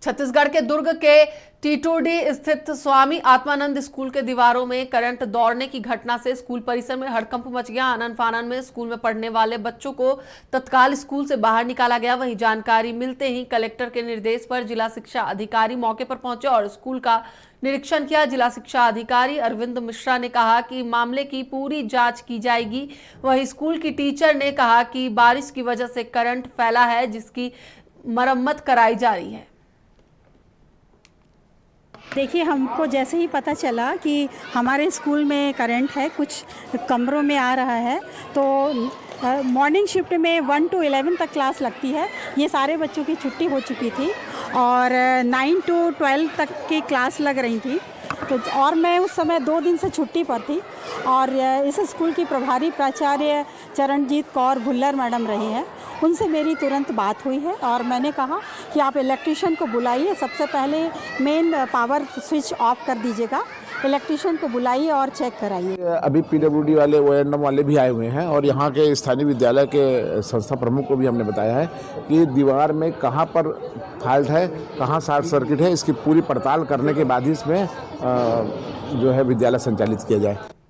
छत्तीसगढ़ के दुर्ग के टीटोडी स्थित स्वामी आत्मानंद स्कूल के दीवारों में करंट दौड़ने की घटना से स्कूल परिसर में हड़कंप मच गया। आनन फानन में स्कूल में पढ़ने वाले बच्चों को तत्काल स्कूल से बाहर निकाला गया। वहीं जानकारी मिलते ही कलेक्टर के निर्देश पर जिला शिक्षा अधिकारी मौके पर पहुंचे और स्कूल का निरीक्षण किया। जिला शिक्षा अधिकारी अरविंद मिश्रा ने कहा कि मामले की पूरी जांच की जाएगी। वहीं स्कूल की टीचर ने कहा कि बारिश की वजह से करंट फैला है, जिसकी मरम्मत कराई जा रही है। देखिए, हमको जैसे ही पता चला कि हमारे स्कूल में करंट है, कुछ कमरों में आ रहा है, तो मॉर्निंग शिफ्ट में 1 to 11 तक क्लास लगती है। ये सारे बच्चों की छुट्टी हो चुकी थी और 9 to 12 तक की क्लास लग रही थी। तो और मैं उस समय 2 दिन से छुट्टी पर थी और इस स्कूल की प्रभारी प्राचार्य चरणजीत कौर भुल्लर मैडम रही हैं। उनसे मेरी तुरंत बात हुई है और मैंने कहा कि आप इलेक्ट्रीशियन को बुलाइए, सबसे पहले मेन पावर स्विच ऑफ कर दीजिएगा, इलेक्ट्रीशियन को बुलाइए और चेक कराइए। अभी पीडब्ल्यूडी वाले, ओएनएम वाले भी आए हुए हैं और यहाँ के स्थानीय विद्यालय के संस्था प्रमुख को भी हमने बताया है कि दीवार में कहाँ पर फॉल्ट है, कहाँ शॉर्ट सर्किट है, इसकी पूरी पड़ताल करने के बाद ही इसमें जो है विद्यालय संचालित किया जाए।